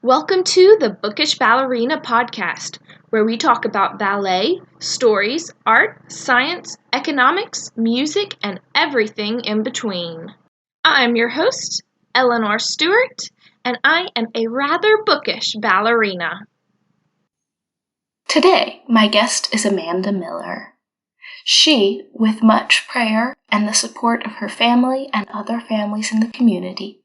Welcome to the Bookish Ballerina Podcast, where we talk about ballet, stories, art, science, economics, music, and everything in between. I'm your host, Eleanor Stewart, and I am a rather bookish ballerina. Today, my guest is Amanda Miller. She, with much prayer and the support of her family and other families in the community,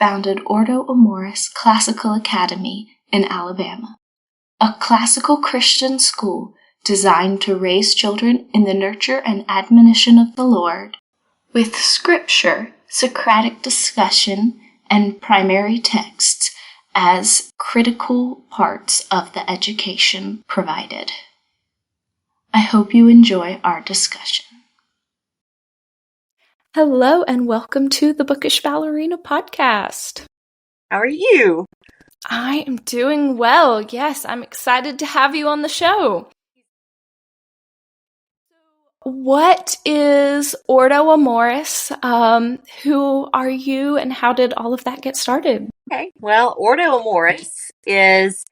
founded Ordo Amoris Classical Academy in Alabama, a classical Christian school designed to raise children in the nurture and admonition of the Lord, with scripture, Socratic discussion, and primary texts as critical parts of the education provided. I hope you enjoy our discussion. Hello and welcome to the Bookish Ballerina Podcast. How are you? I am doing well. Yes, I'm excited to have you on the show. What is Ordo Amoris? Who are you and how did all of that get started? Okay, well, Ordo Amoris is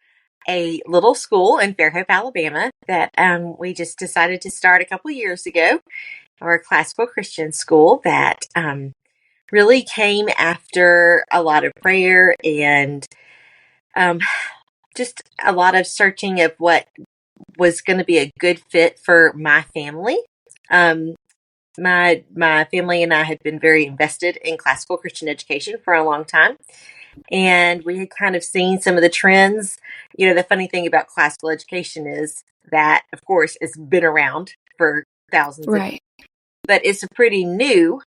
a little school in Fairhope, Alabama that we just decided to start a couple years ago. Our classical Christian school that really came after a lot of prayer and just a lot of searching of what was going to be a good fit for my family. My family and I had been very invested in classical Christian education for a long time. And we had kind of seen some of the trends. You know, the funny thing about classical education is that, of course, it's been around for thousands of years. But it's a pretty new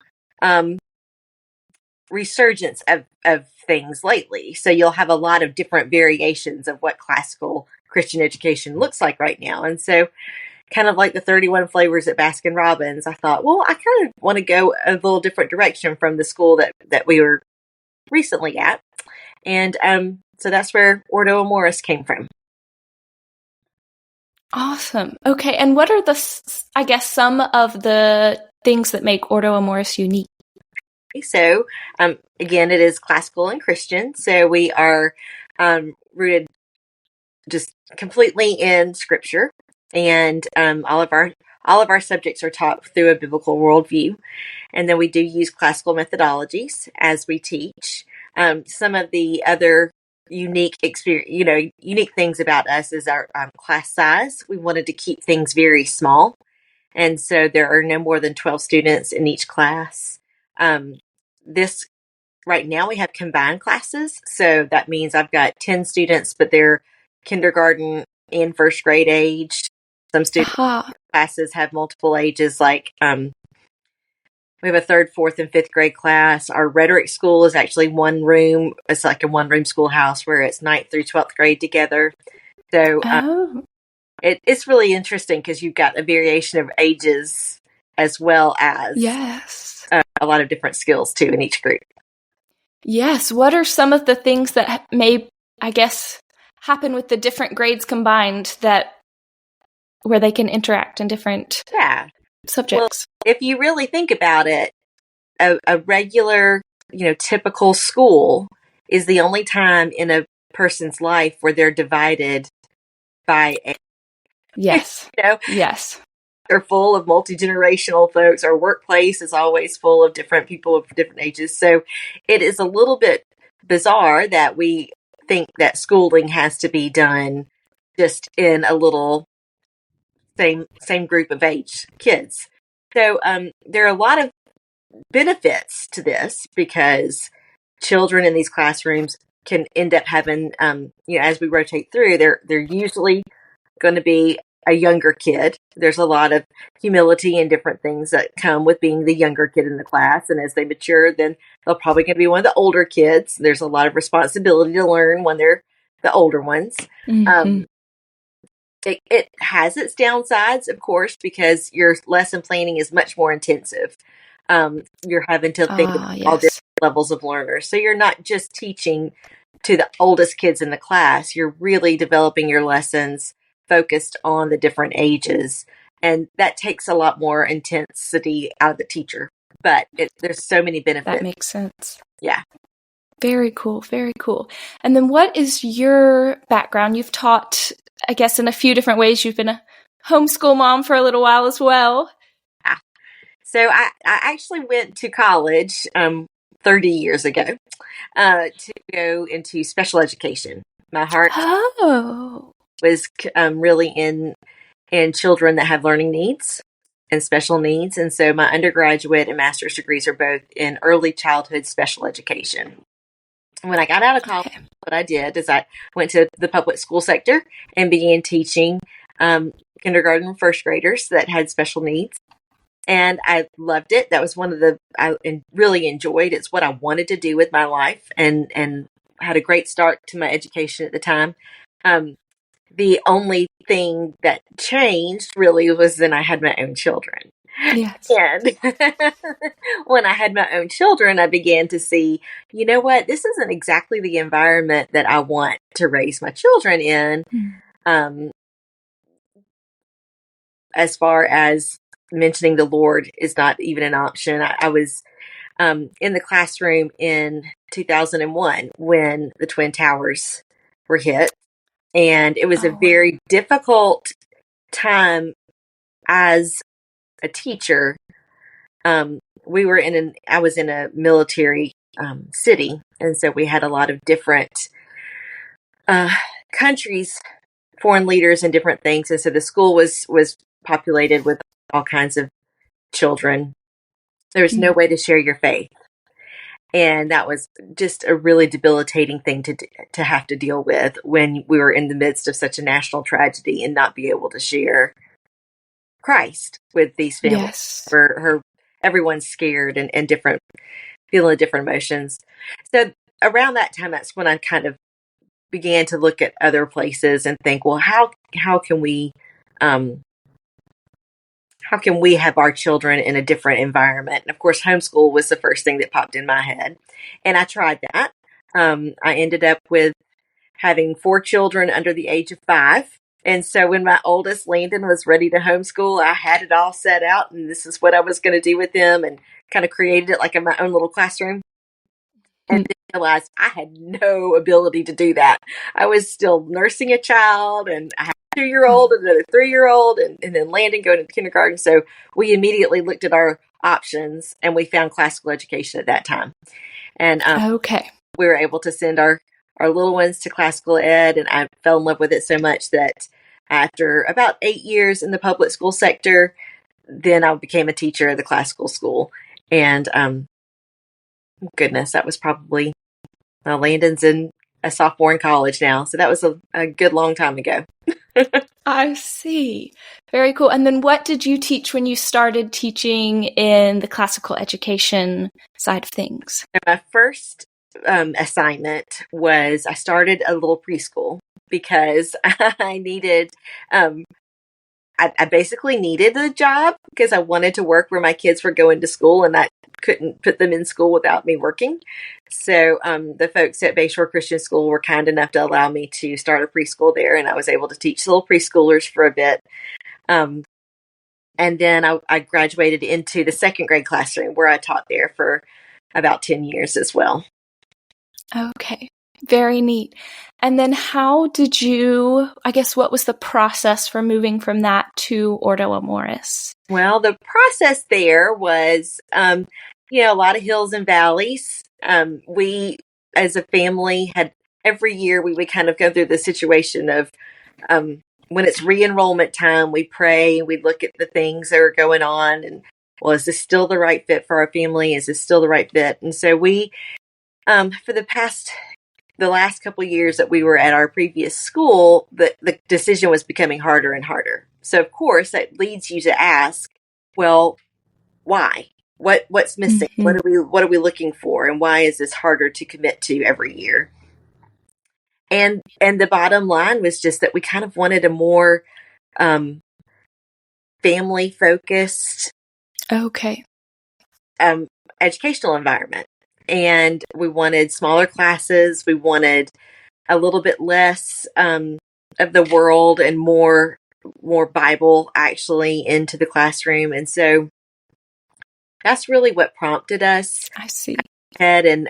resurgence of things lately. So you'll have a lot of different variations of what classical Christian education looks like right now. And so kind of like the 31 flavors at Baskin-Robbins, I thought, well, I kind of want to go a little different direction from the school that we were recently at. And so that's where Ordo Amoris came from. Awesome. Okay, and what are some of the things that make Ordo Amoris unique? So, again, it is classical and Christian. So we are rooted just completely in Scripture, and all of our subjects are taught through a biblical worldview. And then we do use classical methodologies as we teach. Some of the other unique things about us is our class size. We wanted to keep things very small. And so there are no more than 12 students in each class. Right now we have combined classes. So that means I've got 10 students, but they're kindergarten and first grade age. Some student classes have multiple ages, like we have a third, fourth, and fifth grade class. Our rhetoric school is actually one room. It's like a one-room schoolhouse where it's 9th through 12th grade together. So it's really interesting because you've got a variation of ages as well as a lot of different skills, too, in each group. Yes. What are some of the things that may, I guess, happen with the different grades combined where they can interact in different subjects? Well, if you really think about it, a regular, typical school is the only time in a person's life where they're divided by age. Yes. Yes. They're full of multi-generational folks. Our workplace is always full of different people of different ages. So it is a little bit bizarre that we think that schooling has to be done just in a little same group of age kids. So there are a lot of benefits to this because children in these classrooms can end up having, as we rotate through, they're usually going to be a younger kid. There's a lot of humility and different things that come with being the younger kid in the class. And as they mature, then they're probably going to be one of the older kids. There's a lot of responsibility to learn when they're the older ones. Mm-hmm. It has its downsides, of course, because your lesson planning is much more intensive. You're having to think about all different levels of learners. So you're not just teaching to the oldest kids in the class. You're really developing your lessons focused on the different ages. And that takes a lot more intensity out of the teacher. But there's so many benefits. That makes sense. Yeah. Very cool. Very cool. And then what is your background? You've taught, I guess, in a few different ways. You've been a homeschool mom for a little while as well. So I actually went to college 30 years ago to go into special education. My heart was really in children that have learning needs and special needs. And so my undergraduate and master's degrees are both in early childhood special education. When I got out of college, what I did is I went to the public school sector and began teaching kindergarten and first graders that had special needs. And I loved it. That was one of I really enjoyed. It's what I wanted to do with my life, and had a great start to my education at the time. The only thing that changed really was when I had my own children. Yes. And when I had my own children, I began to see, you know what, this isn't exactly the environment that I want to raise my children in. As far as mentioning the Lord is not even an option. I was in the classroom in 2001 when the Twin Towers were hit. And it was a very difficult time as a teacher. I was in a military city. And so we had a lot of different countries, foreign leaders and different things. And so the school was populated with all kinds of children. There was no way to share your faith. And that was just a really debilitating thing to have to deal with when we were in the midst of such a national tragedy and not be able to share Christ with these families. Yes. Everyone's scared and feeling different emotions. So around that time, that's when I kind of began to look at other places and think, well, how can we have our children in a different environment? And of course, homeschool was the first thing that popped in my head. And I tried that. I ended up with having 4 children under the age of 5. And so when my oldest, Landon, was ready to homeschool, I had it all set out, and this is what I was going to do with him, and kind of created it like in my own little classroom. And then realized I had no ability to do that. I was still nursing a child, and I had a 2-year-old and another 3-year-old, and then Landon going to kindergarten. So we immediately looked at our options, and we found classical education at that time. And we were able to send our little ones to classical ed, and I fell in love with it so much that after about 8 years in the public school sector, then I became a teacher at the classical school. And goodness, that was probably Landon's in a sophomore in college now, so that was a good long time ago. I see. Very cool. And then what did you teach when you started teaching in the classical education side of things? My first assignment was I started a little preschool because I needed I basically needed a job because I wanted to work where my kids were going to school, and I couldn't put them in school without me working. So the folks at Bayshore Christian School were kind enough to allow me to start a preschool there, and I was able to teach little preschoolers for a bit. And then I graduated into the second grade classroom where I taught there for about 10 years as well. Okay. Very neat. And then how did what was the process for moving from that to Ordo Amoris? Well, the process there was, a lot of hills and valleys. We, as a family, had every year we would kind of go through the situation of when it's re-enrollment time, we pray, we look at the things that are going on, and, well, is this still the right fit for our family? Is this still the right fit? And so we, for the last couple of years that we were at our previous school, the decision was becoming harder and harder. So, of course, that leads you to ask, well, why? What's missing? Mm-hmm. What are we looking for? And why is this harder to commit to every year? And the bottom line was just that we kind of wanted a more family focused educational environment. And we wanted smaller classes. We wanted a little bit less of the world and more Bible actually into the classroom. And so that's really what prompted us. I see. And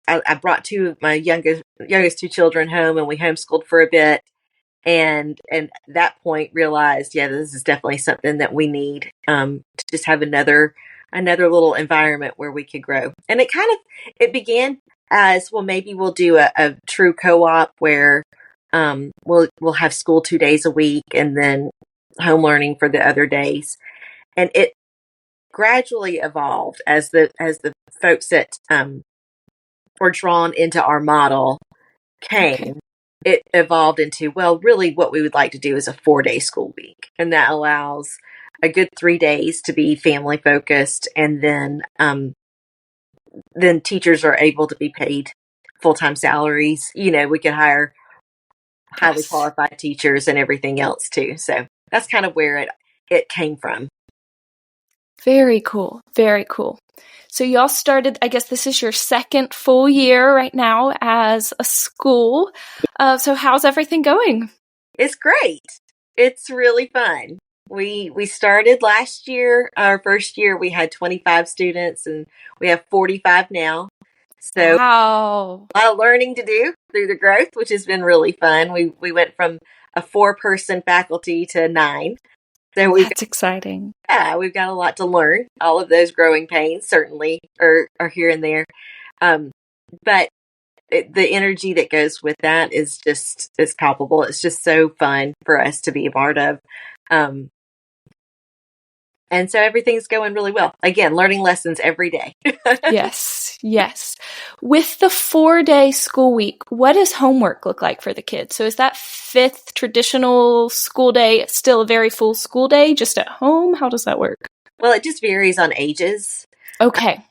I brought two of my youngest two children home, and we homeschooled for a bit. And at that point realized, yeah, this is definitely something that we need, to just have another little environment where we could grow. And it began as, well, maybe we'll do a true co-op where we'll have school 2 days a week and then home learning for the other days. And it gradually evolved as the folks that were drawn into our model came. Okay. It evolved into, well, really what we would like to do is a 4-day school week. And that allows a good 3 days to be family focused. And then teachers are able to be paid full-time salaries. We could hire highly qualified teachers and everything else too. So that's kind of where it came from. Very cool. Very cool. So y'all started, I guess this is your second full year right now as a school. So how's everything going? It's great. It's really fun. We started last year. Our first year, we had 25 students, and we have 45 now. So wow. A lot of learning to do through the growth, which has been really fun. We went from a 4-person faculty to 9. So that's exciting. Yeah, we've got a lot to learn. All of those growing pains certainly are here and there. But the energy that goes with that is palpable. It's just so fun for us to be a part of. And so everything's going really well. Again, learning lessons every day. Yes. With the 4-day school week, what does homework look like for the kids? So is that 5th traditional school day still a very full school day, just at home? How does that work? Well, it just varies on ages. Okay.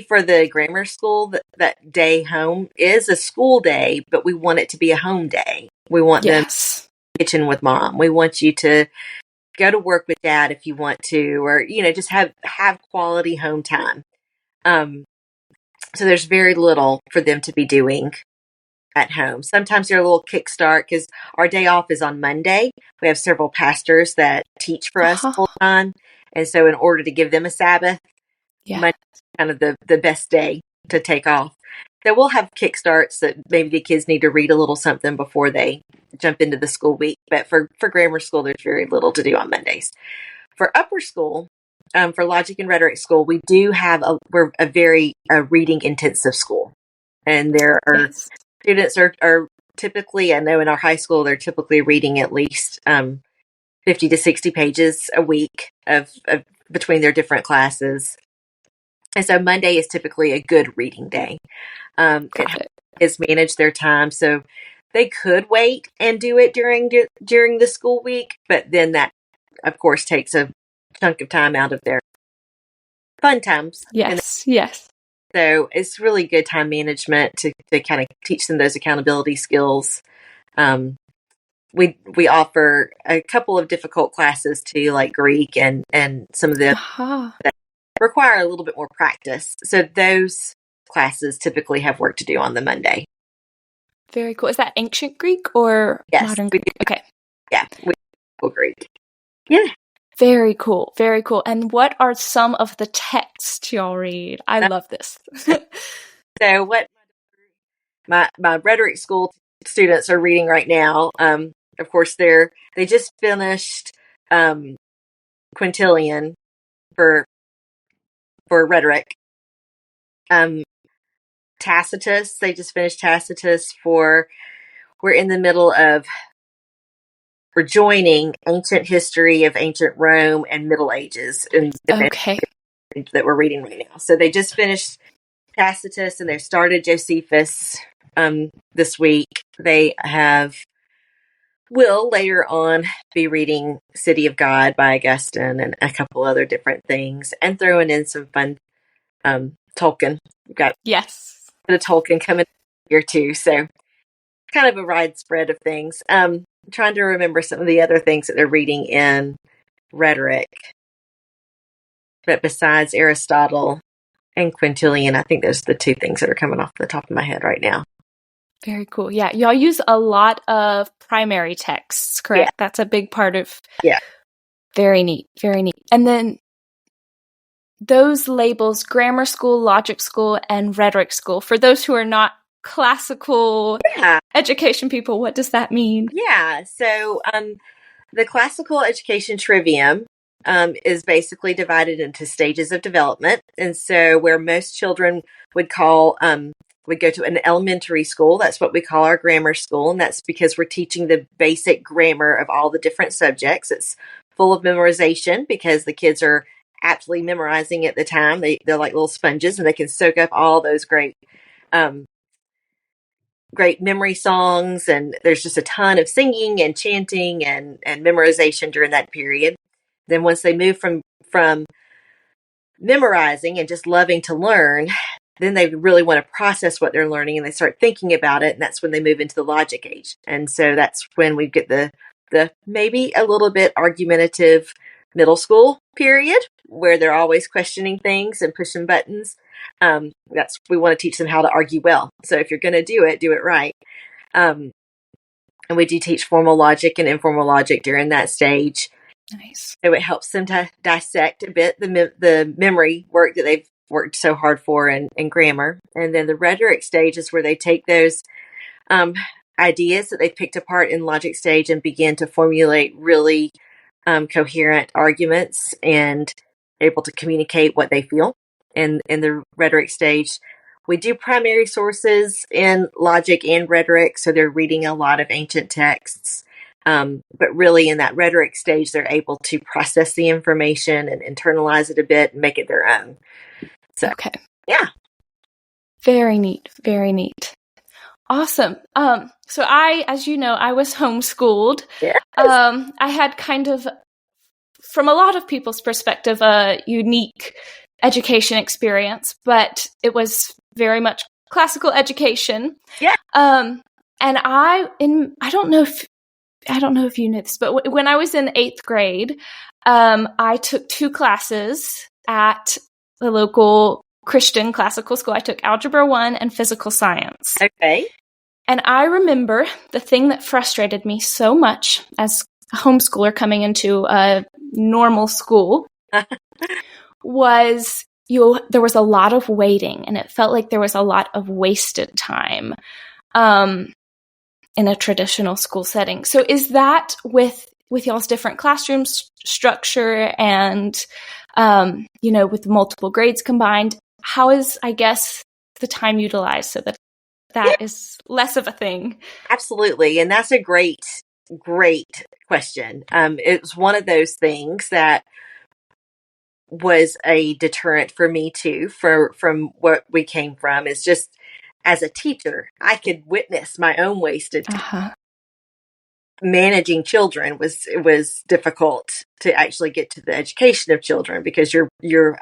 For the grammar school, that day home is a school day, but we want it to be a home day. We want them in the kitchen with mom. We want you to go to work with dad if you want to, or, just have quality home time. So there's very little for them to be doing at home. Sometimes they're a little kickstart because our day off is on Monday. We have several pastors that teach for us full time. And so in order to give them a Sabbath, Monday is kind of the best day to take off. So we'll have kickstarts that maybe the kids need to read a little something before they jump into the school week. But for grammar school, there's very little to do on Mondays. For upper school, for logic and rhetoric school, we do have we're a very reading intensive school. And there are students are typically, I know in our high school, they're typically reading at least 50 to 60 pages a week of between their different classes. And so Monday is typically a good reading day. It has managed their time, so they could wait and do it during the school week, but then that, of course, takes a chunk of time out of their fun times. Yes. So it's really good time management to kind of teach them those accountability skills. We offer a couple of difficult classes too, like Greek and some of the that require a little bit more practice. So those classes typically have work to do on the Monday. Very cool. Is that ancient Greek or modern Greek? Okay. Yeah, we do Greek. Yeah. Very cool. Very cool. And what are some of the texts y'all read? I love this. So what my rhetoric school students are reading right now, of course, they just finished Quintilian for rhetoric. Tacitus, they just finished Tacitus we're in the middle of, we're joining ancient history of ancient Rome and Middle Ages that we're reading right now. So they just finished Tacitus and they started Josephus this week. They will later on be reading City of God by Augustine and a couple other different things, and throwing in some fun Tolkien. We've got a bit of Tolkien coming here too, so kind of a widespread of things. I'm trying to remember some of the other things that they're reading in rhetoric, but besides Aristotle and Quintilian, I think those are the two things that are coming off the top of my head right now. Very cool. Yeah, y'all use a lot of primary texts, correct? Yeah. That's a big part of. Yeah. Very neat. Very neat. And then those labels, grammar school, logic school, and rhetoric school, for those who are not classical education people, what does that mean? Yeah. So the classical education trivium is basically divided into stages of development. And so where most children would go to an elementary school, that's what we call our grammar school. And that's because we're teaching the basic grammar of all the different subjects. It's full of memorization because the kids are aptly memorizing at the time. They're like little sponges, and they can soak up all those great memory songs, and there's just a ton of singing and chanting and memorization during that period. Then once they move from memorizing and just loving to learn, then they really want to process what they're learning, and they start thinking about it, and that's when they move into the logic age. And so that's when we get the maybe a little bit argumentative middle school period where they're always questioning things and pushing buttons. We want to teach them how to argue well. So if you're going to do it right. And we do teach formal logic and informal logic during that stage. Nice. So it helps them to dissect a bit the memory work that they've worked so hard for in grammar. And then the rhetoric stage is where they take those ideas that they've picked apart in logic stage and begin to formulate really coherent arguments and able to communicate what they feel. In the rhetoric stage, we do primary sources in logic and rhetoric, so they're reading a lot of ancient texts. But really in that rhetoric stage, they're able to process the information and internalize it a bit and make it their own. So, okay. Yeah. Very neat. Very neat. Awesome. So as you know, I was homeschooled. Yes. I had kind of, from a lot of people's perspective, a unique education experience, but it was very much classical education. Yeah. And I don't know if you know this, but when I was in 8th grade, I took 2 classes at the local Christian classical school. I took Algebra 1 and Physical Science. Okay. And I remember the thing that frustrated me so much as a homeschooler coming into a normal school was there was a lot of waiting, and it felt like there was a lot of wasted time in a traditional school setting. So is that with y'all's different classroom structure and, with multiple grades combined, how is, I guess, the time utilized so that is less of a thing? Absolutely. And that's a great question. It's one of those things that was a deterrent for me too, from what we came from, is just as a teacher, I could witness my own wasted time. Managing children was difficult to actually get to the education of children because you're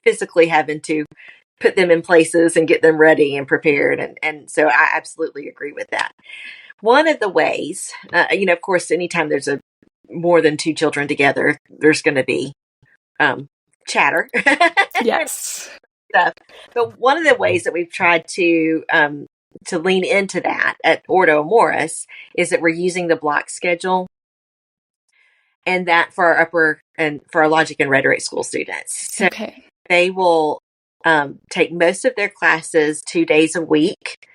physically having to put them in places and get them ready and prepared. And so I absolutely agree with that. One of the ways, of course, anytime there's more than 2 children together, there's going to be chatter. Yes. Stuff. But one of the ways that we've tried to lean into that at Ordo Amoris is that we're using the block schedule, and that for our upper and for our logic and rhetoric school students. So they will take most of their classes 2 days a week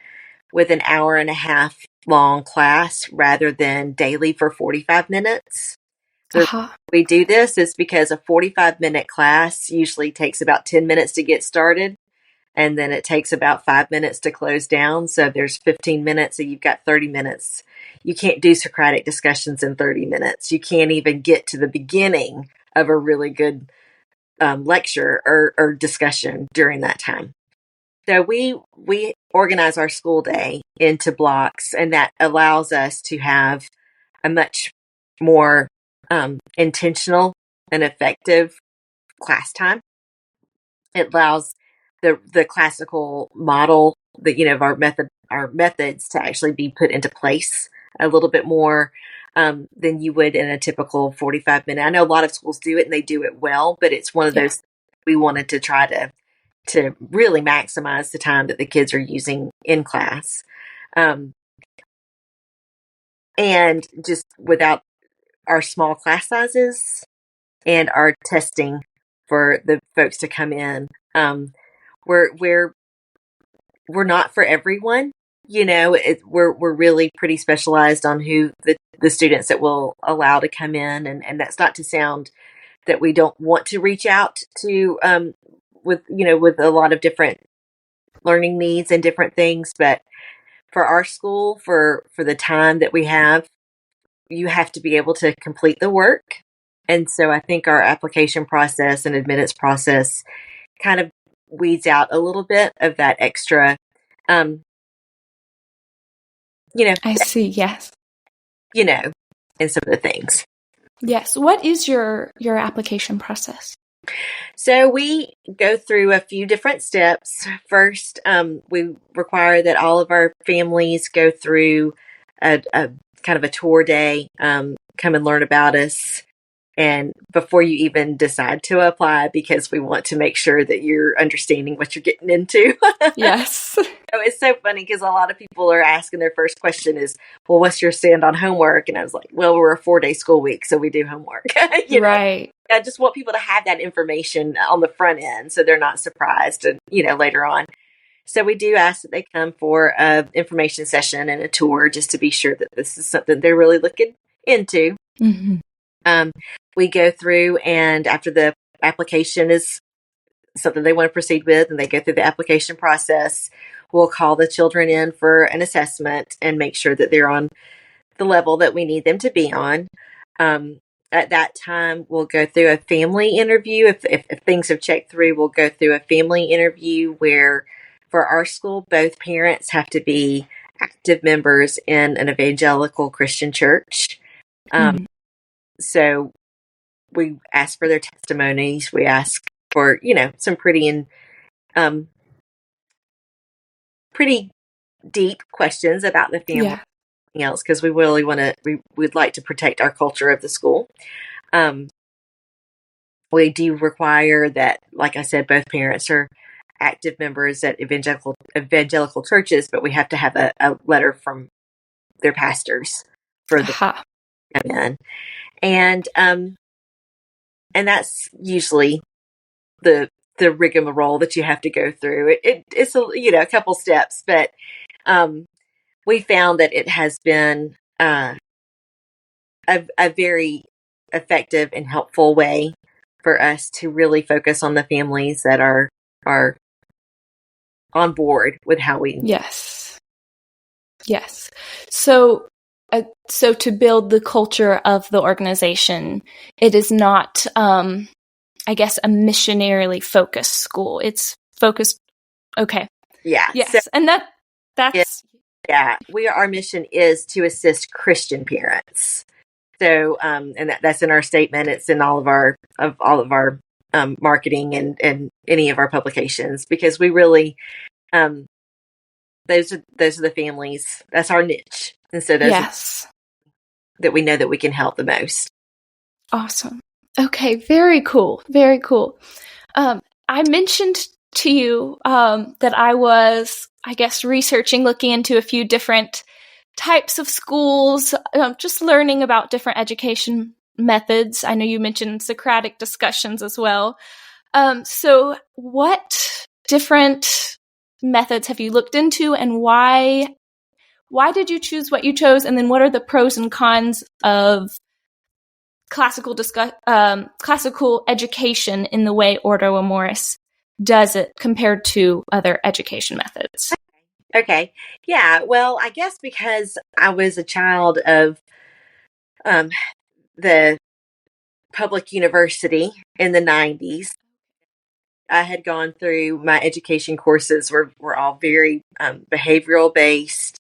with an hour and a half long class rather than daily for 45 minutes. So we do this is because a 45-minute class usually takes about 10 minutes to get started, and then it takes about 5 minutes to close down. So there's 15 minutes, so you've got 30 minutes. You can't do Socratic discussions in 30 minutes. You can't even get to the beginning of a really good lecture or discussion during that time. So we organize our school day into blocks, and that allows us to have a much more intentional and effective class time. It allows the classical model that of our methods to actually be put into place a little bit more than you would in a typical 45-minute. I know a lot of schools do it and they do it well, but it's one of those we wanted to try to really maximize the time that the kids are using in class. And just without our small class sizes and our testing for the folks to come in. We're not for everyone. We're really pretty specialized on who the students that we'll allow to come in, and that's not to sound that we don't want to reach out to with a lot of different learning needs and different things, but for our school, for the time that we have, you have to be able to complete the work. And so I think our application process and admittance process kind of weeds out a little bit of that extra, I see. Yes. And some of the things. Yes. What is your application process? So we go through a few different steps. First, we require that all of our families go through a kind of a tour day, come and learn about us. And before you even decide to apply, because we want to make sure that you're understanding what you're getting into. Yes. It's so funny because a lot of people are asking, their first question is, well, what's your stand on homework? And I was like, well, we're a 4-day school week, so we do homework. Right. I just want people to have that information on the front end so they're not surprised and, later on. So we do ask that they come for an information session and a tour just to be sure that this is something they're really looking into. Mm-hmm. We go through, and after the application is something they want to proceed with and they go through the application process, we'll call the children in for an assessment and make sure that they're on the level that we need them to be on. At that time, we'll go through a family interview. If things have checked through, we'll go through a family interview where, for our school, both parents have to be active members in an evangelical Christian church. So we ask for their testimonies. We ask for, some pretty deep questions about the family. Yeah. Else, because we really we'd like to protect our culture of the school. We do require that, like I said, both parents are active members at evangelical churches, but we have to have a letter from their pastors for the come in, and that's usually the rigmarole that you have to go through. It's a couple steps, but we found that it has been a very effective and helpful way for us to really focus on the families that are on board with how we. Yes. So to build the culture of the organization, it is not, I guess, a missionarily focused school. It's focused. Okay. Yeah. Yes. So, and that's. Yeah. Our mission is to assist Christian parents. So, and that's in our statement. It's in all of our marketing and any of our publications, because we really, those are the families. That's our niche, and so those are that we know that we can help the most. Awesome. Okay. Very cool. Very cool. I mentioned to you that I was, I guess, looking into a few different types of schools, just learning about different education methods. I know you mentioned Socratic discussions as well. So what different methods have you looked into, and why did you choose what you chose? And then what are the pros and cons of classical education in the way Ordo Amoris does it compared to other education methods? Okay. Yeah. Well, I guess because I was a child of the public university in the 90s, I had gone through my education courses were all very behavioral based.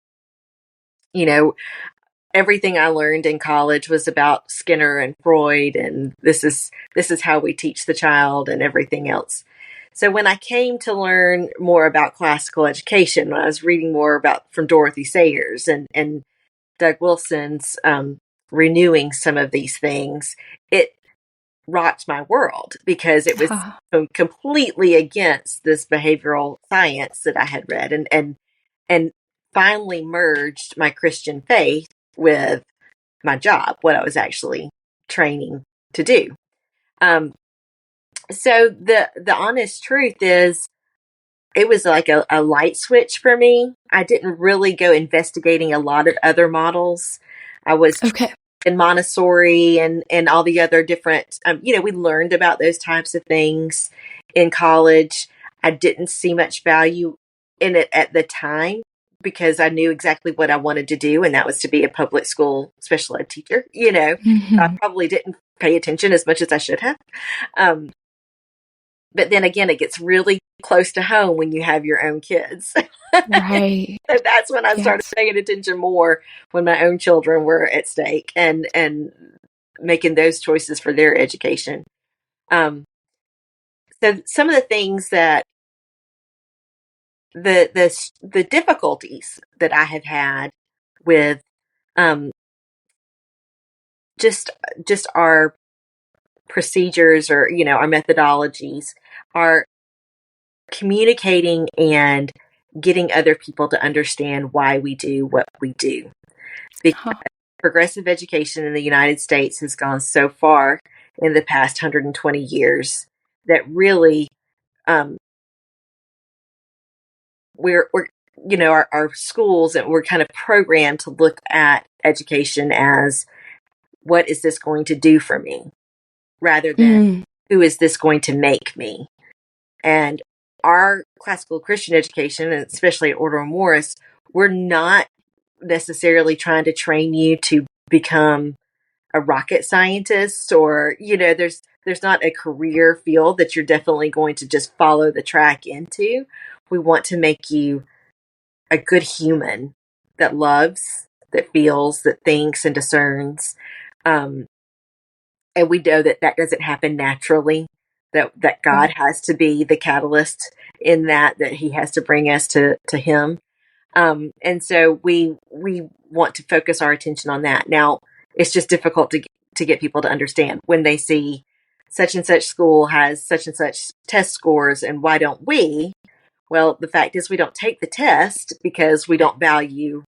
Everything I learned in college was about Skinner and Freud, and this is how we teach the child and everything else. So when I came to learn more about classical education, when I was reading more about from Dorothy Sayers and Doug Wilson's renewing some of these things, it rocked my world, because it was completely against this behavioral science that I had read, and finally merged my Christian faith with my job, what I was actually training to do. So the honest truth is, it was like a light switch for me. I didn't really go investigating a lot of other models. I was Okay. in Montessori and all the other different, we learned about those types of things in college. I didn't see much value in it at the time because I knew exactly what I wanted to do, and that was to be a public school special ed teacher. I probably didn't pay attention as much as I should have. But then again, it gets really close to home when you have your own kids. Right. So that's when I started paying attention more, when my own children were at stake and making those choices for their education. So some of the things that the difficulties that I have had with just our procedures, or our methodologies, are communicating and getting other people to understand why we do what we do. Because progressive education in the United States has gone so far in the past 120 years that really, we're our schools, and we're kind of programmed to look at education as, what is this going to do for me, rather than who is this going to make me. And our classical Christian education, and especially at Ordo Amoris, we're not necessarily trying to train you to become a rocket scientist, or there's not a career field that you're definitely going to just follow the track into. We want to make you a good human that loves, that feels, that thinks and discerns. And we know that doesn't happen naturally, that God has to be the catalyst in that he has to bring us to him. And so we want to focus our attention on that. Now, it's just difficult to get people to understand when they see such and such school has such and such test scores, and why don't we? Well, the fact is, we don't take the test because we don't value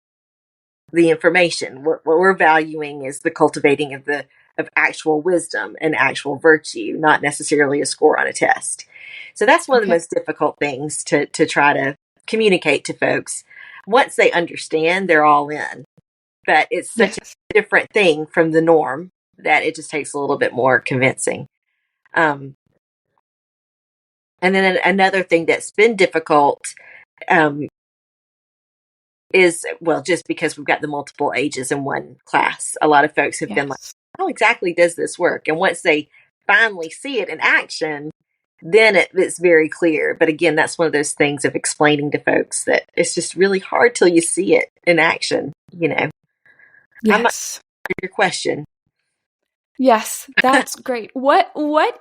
the information. What we're valuing is the cultivating of actual wisdom and actual virtue, not necessarily a score on a test. So that's one of the most difficult things to try to communicate to folks. Once they understand, they're all in. But it's such a different thing from the norm that it just takes a little bit more convincing. And then another thing that's been difficult is, well, just because we've got the multiple ages in one class, a lot of folks have been like, how exactly does this work? And once they finally see it in action, then it's very clear. But again, that's one of those things of explaining to folks that it's just really hard till you see it in action, Yes. I'm not your question. Yes, that's great. What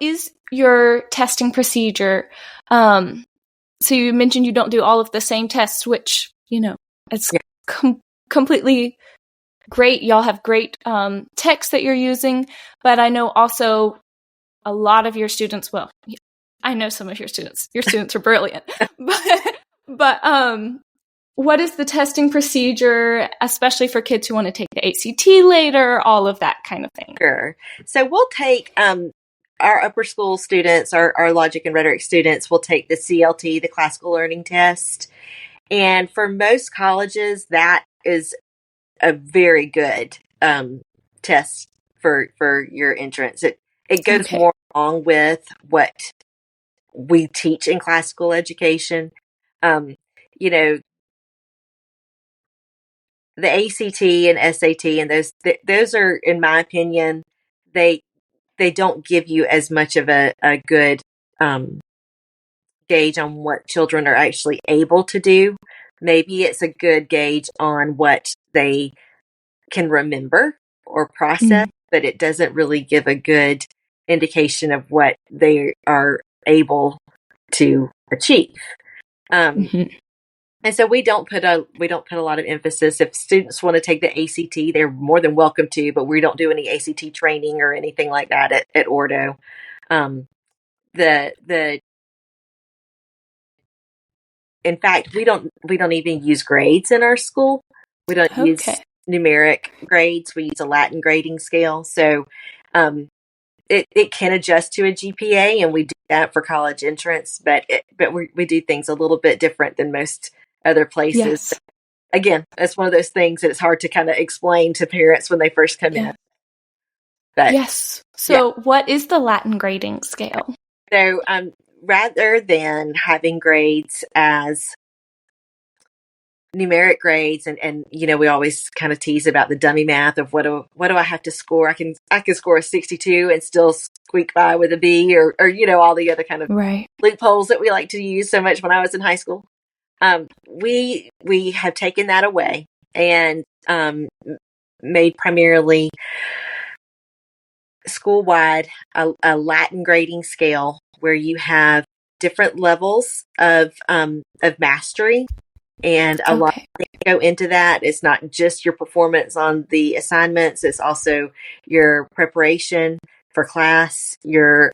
is your testing procedure? So you mentioned you don't do all of the same tests, which, it's completely great. Y'all have great texts that you're using, but I know also a lot of your students, well, I know some of your students are brilliant, but what is the testing procedure, especially for kids who want to take the ACT later, all of that kind of thing? Sure. So we'll take our upper school students, our logic and rhetoric students, will take the CLT, the classical learning test. And for most colleges, that is a very good test for your entrance. It goes more along with what we teach in classical education. The ACT and SAT and those are, in my opinion, they don't give you as much of a good gauge on what children are actually able to do. Maybe it's a good gauge on what they can remember or process, but it doesn't really give a good indication of what they are able to achieve. And so we don't put a lot of emphasis. If students want to take the ACT, they're more than welcome to, but we don't do any ACT training or anything like that at Ordo. In fact, we don't even use grades in our school. We don't use numeric grades. We use a Latin grading scale. So it can adjust to a GPA, and we do that for college entrance, but we do things a little bit different than most other places. Yes. Again, that's one of those things that it's hard to kind of explain to parents when they first come in. But yes. So what is the Latin grading scale? So rather than having grades as numeric grades, and we always kind of tease about the dummy math of what do I have to score? I can score a 62 and still squeak by with a B, or all the other kind of loopholes that we like to use so much when I was in high school. We have taken that away and made primarily school-wide a Latin grading scale where you have different levels of mastery, and a lot of things go into that. It's not just your performance on the assignments; it's also your preparation for class, your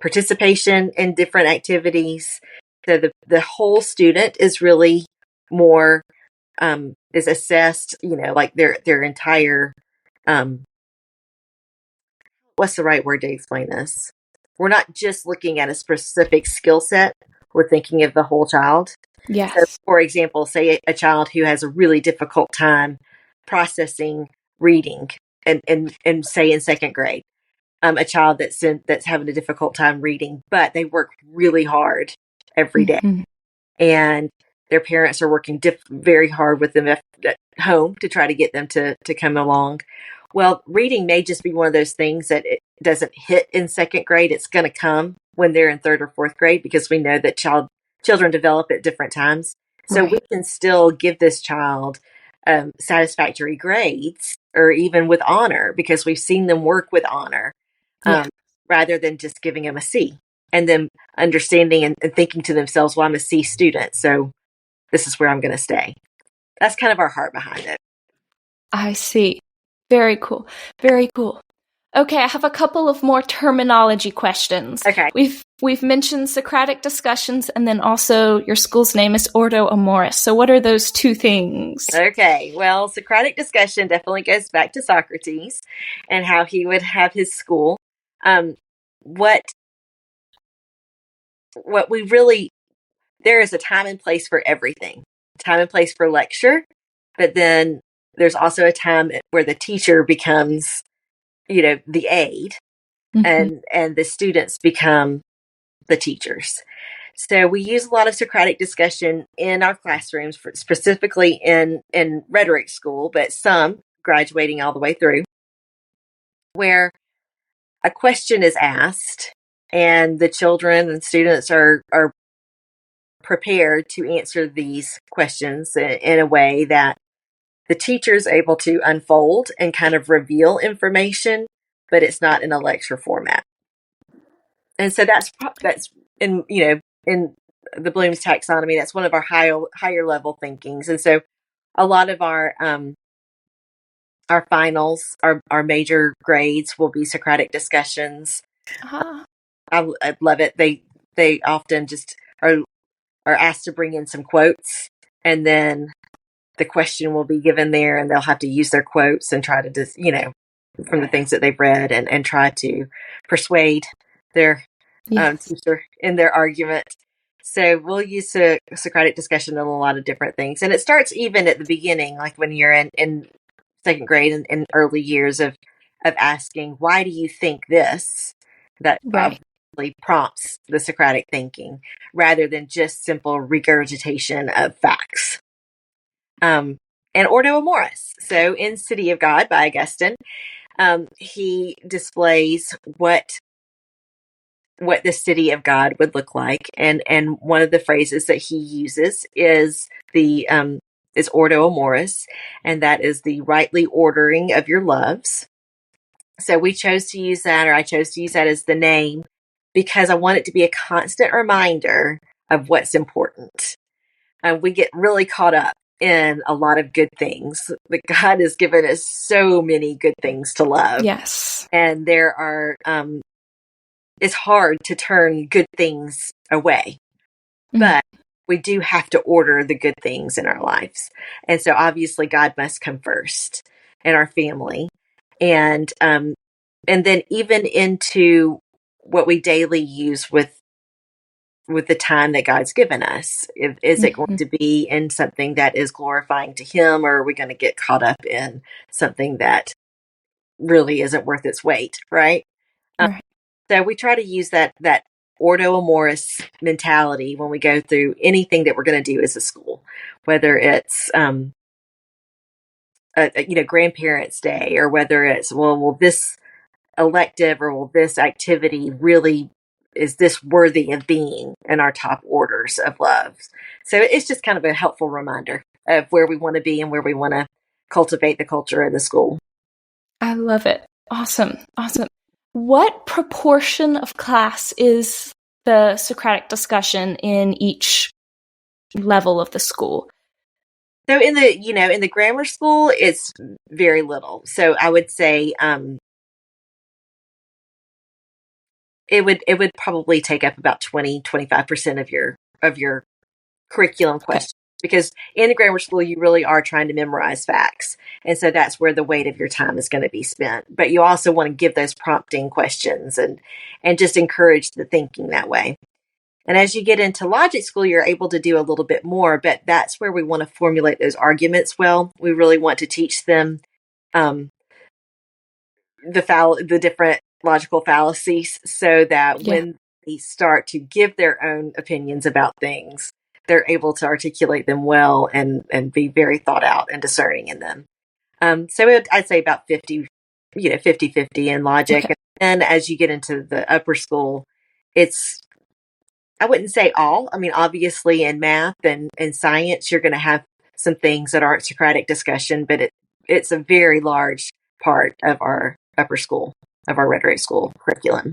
participation in different activities. So the whole student is really more is assessed, like their entire what's the right word to explain this? We're not just looking at a specific skill set. We're thinking of the whole child. Yes. So, for example, say a child who has a really difficult time processing reading, and say in second grade, a child that's having a difficult time reading, but they work really hard every day, and their parents are working very hard with them at home to try to get them to come along. Well, reading may just be one of those things that it doesn't hit in second grade. It's going to come when they're in third or fourth grade, because we know that children develop at different times. So we can still give this child satisfactory grades, or even with honor, because we've seen them work with honor, rather than just giving them a C and them understanding and thinking to themselves, well, I'm a C student, so this is where I'm going to stay. That's kind of our heart behind it. I see. Very cool. Very cool. Okay, I have a couple of more terminology questions. Okay. We've mentioned Socratic discussions, and then also your school's name is Ordo Amoris. So what are those two things? Okay, well, Socratic discussion definitely goes back to Socrates and how he would have his school. What we really, there is a time and place for everything. Time and place for lecture, but then there's also a time where the teacher becomes, the aide, and the students become the teachers. So we use a lot of Socratic discussion in our classrooms, specifically in rhetoric school, but some graduating all the way through, where a question is asked and the children and students are prepared to answer these questions in a way that the teacher is able to unfold and kind of reveal information, but it's not in a lecture format. And so that's in in the Bloom's taxonomy, that's one of our higher level thinkings. And so a lot of our finals, our major grades will be Socratic discussions. I love it. They often just are asked to bring in some quotes, and then the question will be given there, and they'll have to use their quotes and try to just, from the things that they've read, and try to persuade their teacher in their argument. So we'll use a Socratic discussion in a lot of different things. And it starts even at the beginning, like when you're in second grade and in early years of asking, why do you think this? That obviously prompts the Socratic thinking, rather than just simple regurgitation of facts. And Ordo Amoris. So in City of God by Augustine, he displays what the city of God would look like, and one of the phrases that he uses is is Ordo Amoris, and that is the rightly ordering of your loves. So we chose to use that, or I chose to use that as the name, because I want it to be a constant reminder of what's important. We get really caught up in a lot of good things, but God has given us so many good things to love. Yes. And there are, it's hard to turn good things away, but we do have to order the good things in our lives. And so obviously God must come first in our family. and then even into what we daily use with the time that God's given us. Is it going to be in something that is glorifying to Him, or are we going to get caught up in something that really isn't worth its weight, right? Right. So we try to use that Ordo Amoris mentality when we go through anything that we're going to do as a school, whether it's Grandparents' Day, or whether it's will this elective or will this activity really, is this worthy of being in our top orders of love? So it's just kind of a helpful reminder of where we want to be and where we want to cultivate the culture of the school. I love it. Awesome. What proportion of class is the Socratic discussion in each level of the school? So in the grammar school, it's very little. So I would say it would probably take up about 25% of your curriculum questions, because in the grammar school you really are trying to memorize facts, and so that's where the weight of your time is going to be spent. But you also want to give those prompting questions and just encourage the thinking that way. And as you get into logic school, you're able to do a little bit more, but that's where we want to formulate those arguments well. We really want to teach them the different logical fallacies, so that when they start to give their own opinions about things, they're able to articulate them well and be very thought out and discerning in them. So I'd say about 50-50 in logic. Okay. And then as you get into the upper school, it's, I wouldn't say all. I mean, obviously in math and science, you're going to have some things that aren't Socratic discussion, but it's a very large part of our upper school, of our rhetoric school curriculum.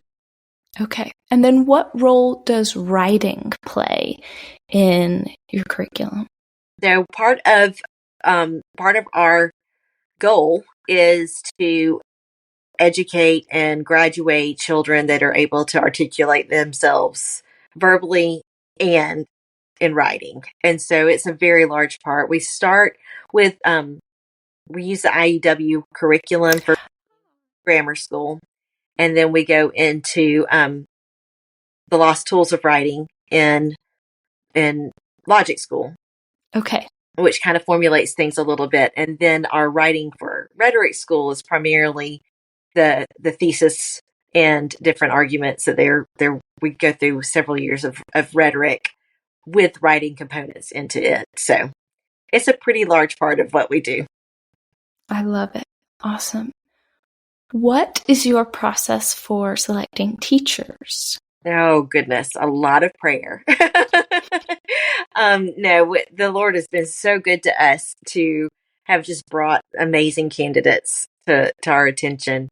Okay. And then what role does writing play in your curriculum? So part of our goal is to educate and graduate children that are able to articulate themselves verbally and in writing. And so it's a very large part. We start with, we use the IEW curriculum for grammar school, and then we go into the lost tools of writing in logic school. Okay. Which kind of formulates things a little bit. And then our writing for rhetoric school is primarily the thesis and different arguments that we go through several years of rhetoric with writing components into it. So it's a pretty large part of what we do. I love it. Awesome. What is your process for selecting teachers? Oh, goodness. A lot of prayer. No, the Lord has been so good to us to have just brought amazing candidates to our attention.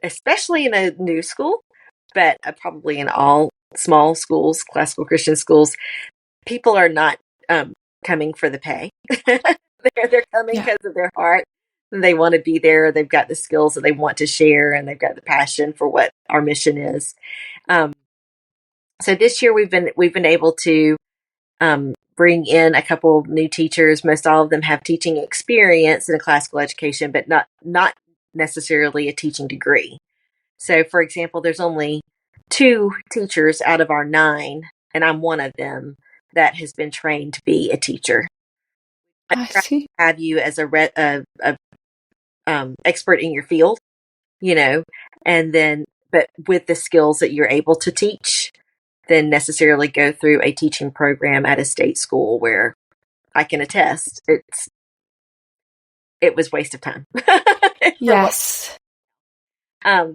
Especially in a new school, but probably in all small schools, classical Christian schools, people are not coming for the pay. They're coming because of their heart. They want to be there. They've got the skills that they want to share, and they've got the passion for what our mission is. So this year we've been able to bring in a couple of new teachers. Most all of them have teaching experience in a classical education, but not necessarily a teaching degree. So, for example, there's only 2 teachers out of our 9, and I'm one of them, that has been trained to be a teacher. I see. Have you as a expert in your field, and then, but with the skills that you're able to teach, then necessarily go through a teaching program at a state school, where I can attest it was waste of time. Yes. So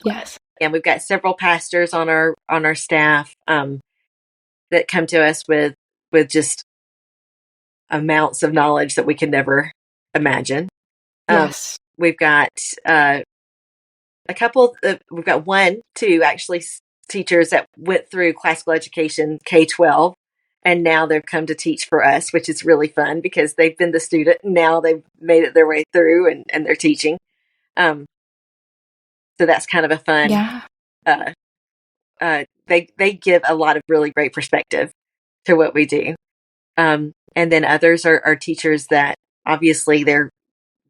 yes. And we've got several pastors on our staff that come to us with just amounts of knowledge that we could never imagine. Yes. We've got a couple. We've got 2 actually teachers that went through classical education K-12, and now they've come to teach for us, which is really fun because they've been the student and now they've made it their way through and they're teaching. So that's kind of a fun. Yeah. They give a lot of really great perspective to what we do. And then others are teachers that obviously they're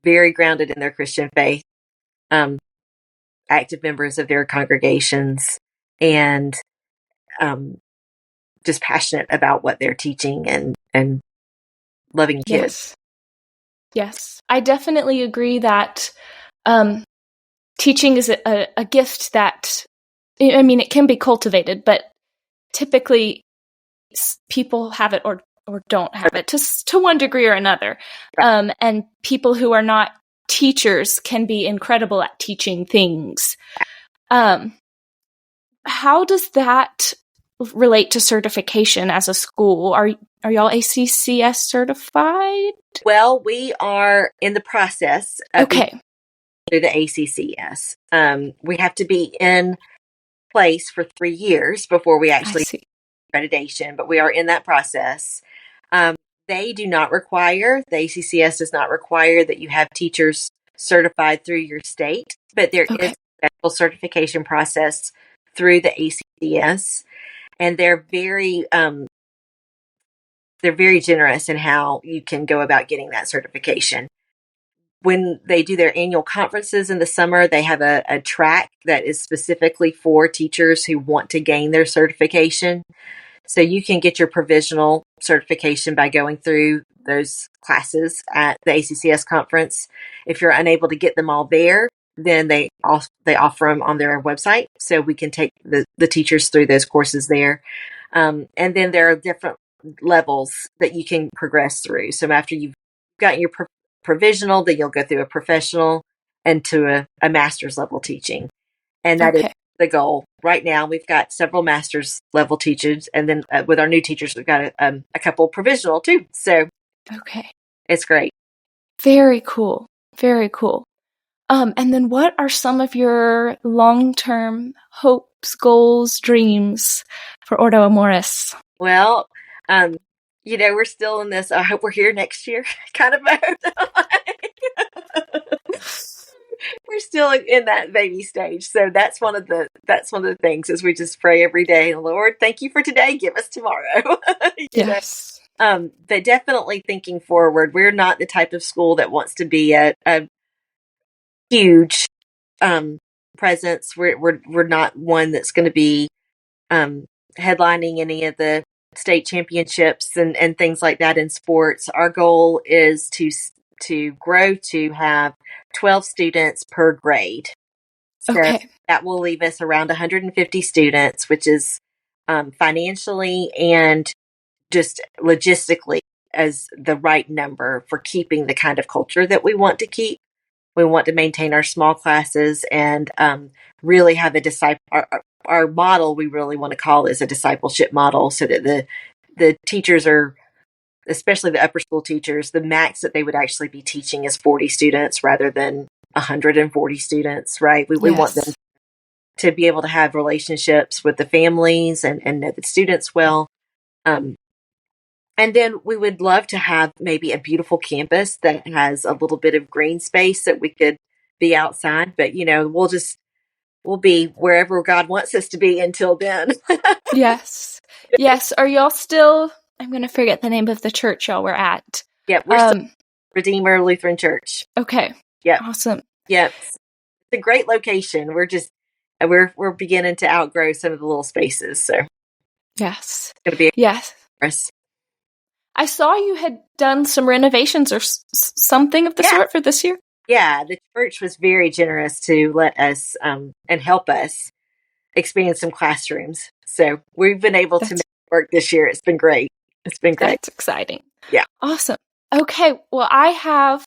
very grounded in their Christian faith, active members of their congregations, and just passionate about what they're teaching and loving kids. Yes. I definitely agree that teaching is a gift that, I mean, it can be cultivated, but typically people have it or don't have it to one degree or another. Right. And people who are not teachers can be incredible at teaching things. How does that relate to certification as a school? Are y'all ACCS certified? Well, we are in the process of Okay. through the ACCS. We have to be in place for 3 years before we actually accreditation, but we are in that process. They do not require, the ACCS does not require that you have teachers certified through your state, but there is a special certification process through the ACCS, and they're very generous in how you can go about getting that certification. When they do their annual conferences in the summer, they have a track that is specifically for teachers who want to gain their certification. So you can get your provisional certification by going through those classes at the ACCS conference. If you're unable to get them all there, then they offer them on their website. So we can take the teachers through those courses there. And then there are different levels that you can progress through. So after you've gotten your provisional, then you'll go through a professional and to a master's level teaching. And that is the goal. Right now, we've got several master's level teachers, and then with our new teachers, we've got a couple provisional too. So, it's great. Very cool. Very cool. And then what are some of your long-term hopes, goals, dreams for Ordo Amoris? Well, we're still in this, I hope we're here next year kind of mode. We're still in that baby stage. So that's one of the things is we just pray every day, Lord, thank you for today. Give us tomorrow. Yes. But definitely thinking forward, we're not the type of school that wants to be a huge presence. We're not one that's going to be headlining any of the state championships and things like that in sports. Our goal is to grow to have 12 students per grade. So that will leave us around 150 students, which is financially and just logistically as the right number for keeping the kind of culture that we want to keep. We want to maintain our small classes and really have a our model we really want to call is a discipleship model, so that the teachers are, especially the upper school teachers, the max that they would actually be teaching is 40 students rather than 140 students, right? We want them to be able to have relationships with the families and know the students well. And then we would love to have maybe a beautiful campus that has a little bit of green space that we could be outside, but we'll be wherever God wants us to be until then. Yes. Are y'all still, I'm going to forget the name of the church y'all were at. Yeah, we're still Redeemer Lutheran Church. Okay. Yeah. Awesome. Yeah. It's a great location. We're beginning to outgrow some of the little spaces. So yes. It's going to be for us. I saw you had done some renovations or something of the sort for this year. Yeah, the church was very generous to let us and help us expand some classrooms. So we've been able to make it work this year. It's been great. That's exciting. Yeah. Awesome. Okay. Well, I have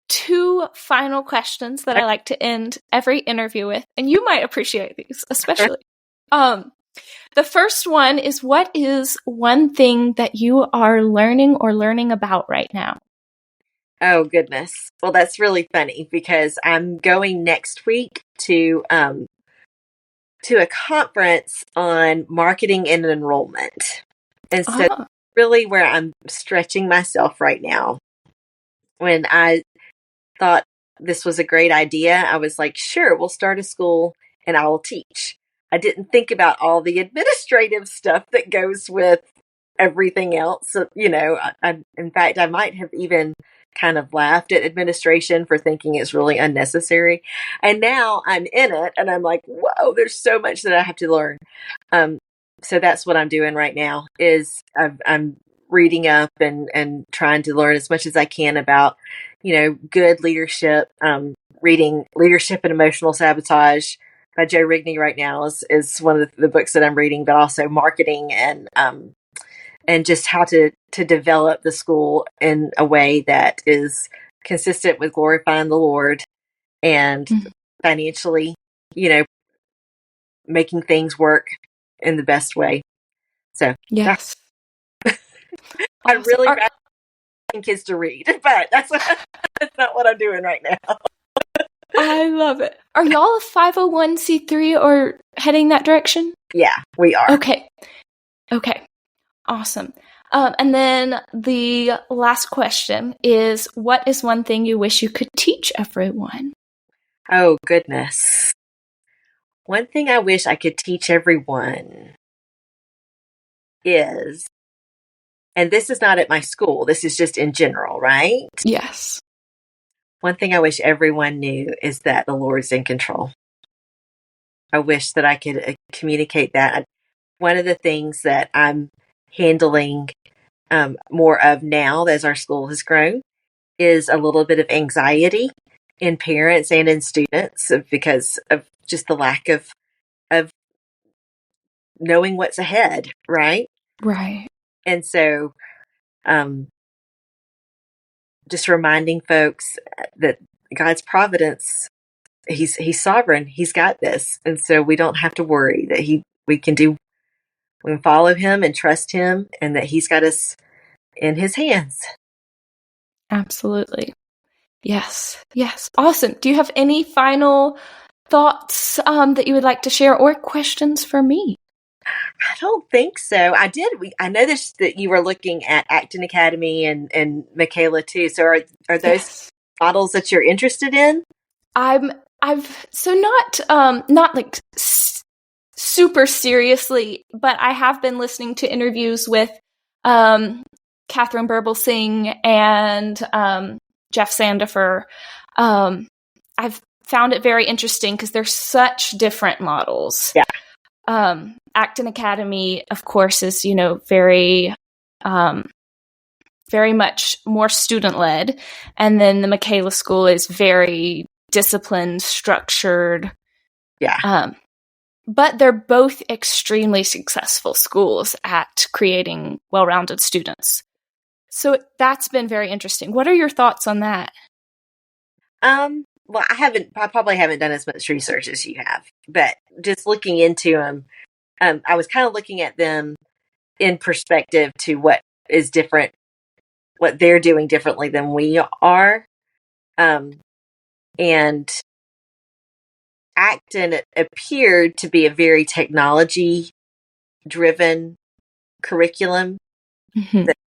2 final questions that I like to end every interview with, and you might appreciate these, especially. The first one is, what is one thing that you are learning about right now? Oh, goodness. Well, that's really funny because I'm going next week to a conference on marketing and enrollment. And so really where I'm stretching myself right now. When I thought this was a great idea, I was like, sure, we'll start a school and I will teach. I didn't think about all the administrative stuff that goes with everything else. So, in fact, I might have even kind of laughed at administration for thinking it's really unnecessary. And now I'm in it and I'm like, whoa, there's so much that I have to learn. So that's what I'm doing right now is I'm reading up and trying to learn as much as I can about, good leadership. Reading Leadership and Emotional Sabotage by Joe Rigney right now is one of the books that I'm reading, but also marketing and just how to develop the school in a way that is consistent with glorifying the Lord and financially, making things work in the best way. So yes, I really rather kids to read, but that's not what I'm doing right now. I love it. Are y'all a 501c3 or heading that direction? Yeah, we are. Okay. Awesome. And then the last question is, what is one thing you wish you could teach everyone? Oh, goodness. One thing I wish I could teach everyone is, and this is not at my school, this is just in general, right? Yes. One thing I wish everyone knew is that the Lord's in control. I wish that I could communicate that. One of the things that I'm handling more of now as our school has grown is a little bit of anxiety in parents and in students because of just the lack of knowing what's ahead, right? Right. And so just reminding folks that God's providence, he's sovereign, he's got this. And so we don't have to worry that we can follow him and trust him and that he's got us in his hands. Absolutely. Yes. Awesome. Do you have any final thoughts that you would like to share or questions for me? I don't think so. I noticed that you were looking at Acton Academy and Michaela too. So are those models that you're interested in? I've so not like super seriously, but I have been listening to interviews with Catherine Burble-Singh and Jeff Sandifer. I've found it very interesting because they're such different models. Yeah. Acton Academy, of course, is very very much more student-led, and then the Michaela School is very disciplined, structured. Yeah. But they're both extremely successful schools at creating well-rounded students. So that's been very interesting. What are your thoughts on that? Well, I probably haven't done as much research as you have, but just looking into them, I was kind of looking at them in perspective to what is different, what they're doing differently than we are. And Acton appeared to be a very technology-driven curriculum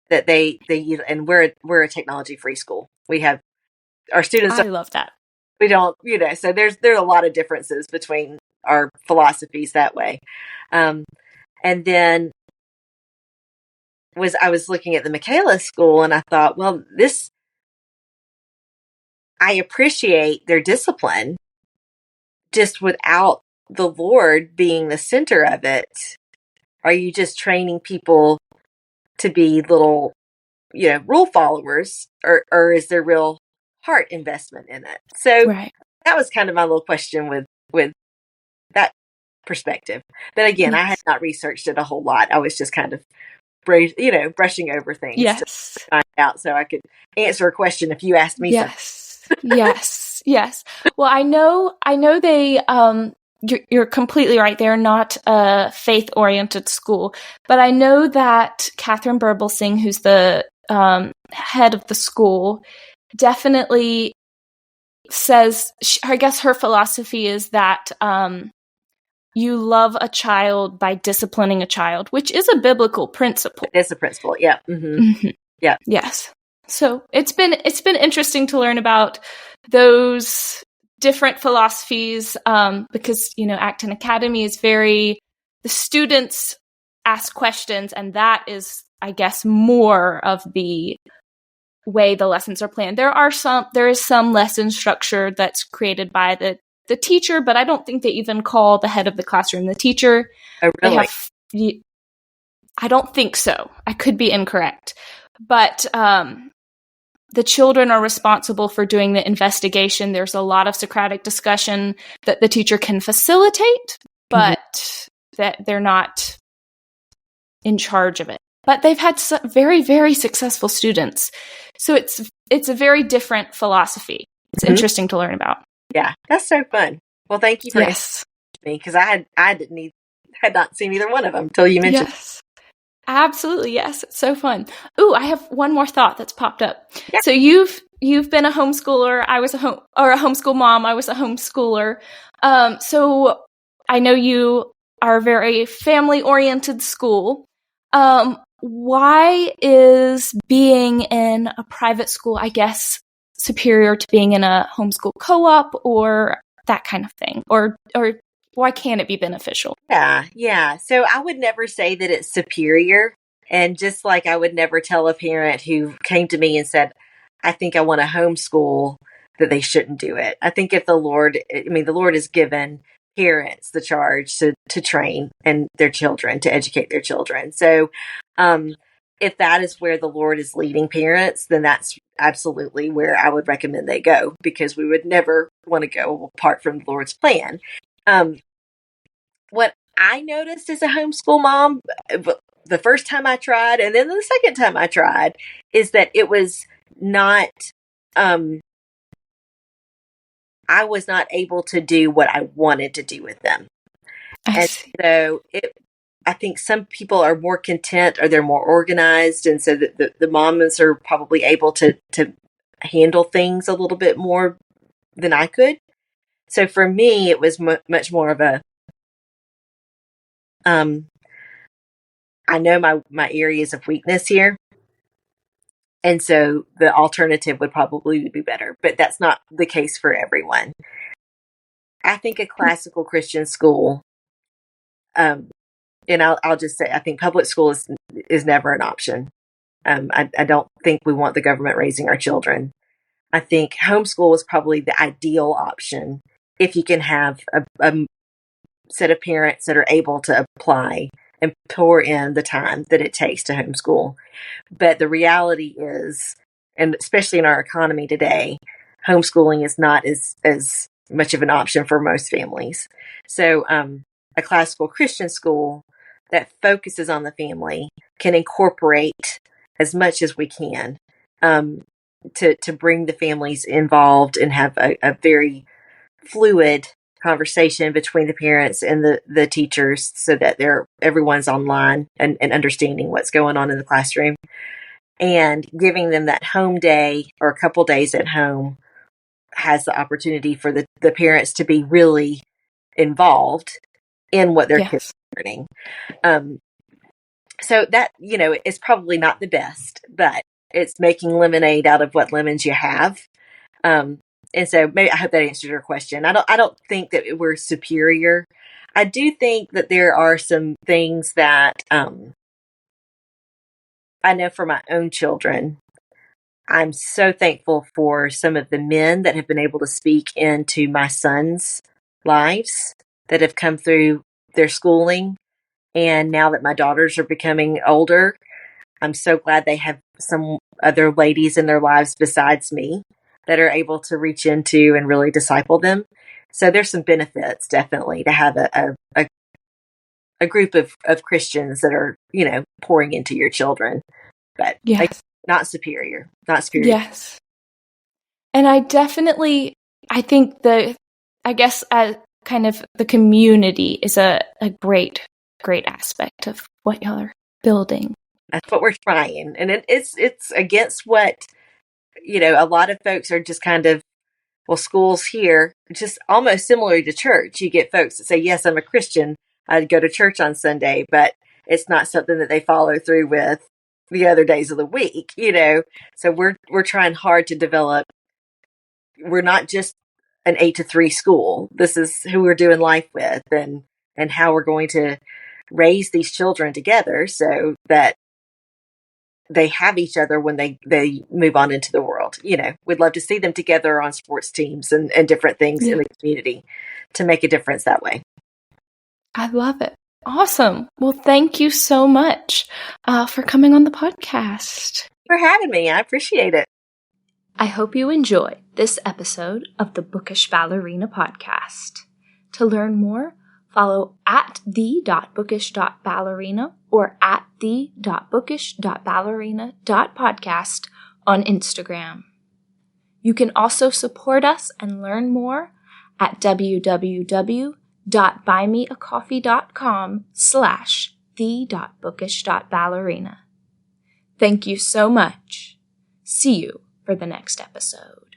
that they use, and we're a technology-free school. We have our students. I love that. We don't, so there's a lot of differences between our philosophies that way. And then I was looking at the Michaela School and I thought, well, I appreciate their discipline just without the Lord being the center of it. Are you just training people to be little, rule followers or is there real heart investment in it? So that was kind of my little question with that perspective. But again, I had not researched it a whole lot. I was just kind of, brushing over things to find out so I could answer a question if you asked me something. Yes. Well, I know they, you're completely right. They're not a faith-oriented school, but I know that Catherine Burble-Singh, who's the head of the school, definitely says, I guess her philosophy is that you love a child by disciplining a child, which is a biblical principle. It's a principle, yeah. Mm-hmm. Yeah. Yes. So it's been interesting to learn about those different philosophies because Acton Academy is the students ask questions, and that is, I guess, more of the way the lessons are planned. There is some lesson structure that's created by the teacher, but I don't think they even call the head of the classroom the teacher. Oh, really? I don't think so. I could be incorrect. But the children are responsible for doing the investigation. There's a lot of Socratic discussion that the teacher can facilitate, but that they're not in charge of it. But they've had very, very successful students. So it's a very different philosophy. It's interesting to learn about. Yeah, that's so fun. Well, thank you for asking me, because I had not seen either one of them until you mentioned. Yes, absolutely. Yes, it's so fun. Ooh, I have one more thought that's popped up. Yeah. So you've been a homeschooler. I was a homeschool mom. I was a homeschooler. So I know you are a very family-oriented school. Why is being in a private school, I guess, superior to being in a homeschool co-op or that kind of thing? Or why can't it be beneficial? Yeah. So I would never say that it's superior. And just like I would never tell a parent who came to me and said, I think I want to homeschool, that they shouldn't do it. I think if the Lord has given parents the charge to train and their children, to educate their children. So if that is where the Lord is leading parents, then that's absolutely where I would recommend they go, because we would never want to go apart from the Lord's plan. What I noticed as a homeschool mom, the first time I tried, and then the second time I tried, is that it was not, I was not able to do what I wanted to do with them. So I think some people are more content, or they're more organized. And so the moms are probably able to handle things a little bit more than I could. So for me, it was much more of a, I know my areas of weakness here. And so the alternative would probably be better, but that's not the case for everyone. I think a classical Christian school, and I'll just say, I think public school is never an option. I don't think we want the government raising our children. I think homeschool is probably the ideal option if you can have a set of parents that are able to apply and pour in the time that it takes to homeschool. But the reality is, and especially in our economy today, homeschooling is not as much of an option for most families. So a classical Christian school that focuses on the family can incorporate as much as we can to bring the families involved and have a very fluid conversation between the parents and the teachers, so that everyone's online and understanding what's going on in the classroom, and giving them that home day or a couple days at home has the opportunity for the parents to be really involved in what their kids are learning. So that, is probably not the best, but it's making lemonade out of what lemons you have. And so maybe I hope that answers your question. I don't think that we're superior. I do think that there are some things that I know for my own children. I'm so thankful for some of the men that have been able to speak into my sons' lives that have come through their schooling. And now that my daughters are becoming older, I'm so glad they have some other ladies in their lives besides me that are able to reach into and really disciple them. So there's some benefits, definitely, to have a group of Christians that are, pouring into your children. But not superior. Yes. And I think kind of the community is a great aspect of what y'all are building. That's what we're trying. And it's against what, a lot of folks are just kind of, well, schools here, just almost similar to church. You get folks that say, yes, I'm a Christian. I go to church on Sunday, but it's not something that they follow through with the other days of the week, So we're trying hard to develop. We're not just an 8 to 3 school. This is who we're doing life with, and how we're going to raise these children together so that they have each other when they move on into the world. We'd love to see them together on sports teams and different things in the community to make a difference that way. I love it. Awesome. Well, thank you so much for coming on the podcast. For having me. I appreciate it. I hope you enjoy this episode of the Bookish Ballerina Podcast. To learn more, follow at the.bookish.ballerina or at the.bookish.ballerina.podcast on Instagram. You can also support us and learn more at www.buymeacoffee.com/the.bookish.ballerina. Thank you so much. See you for the next episode.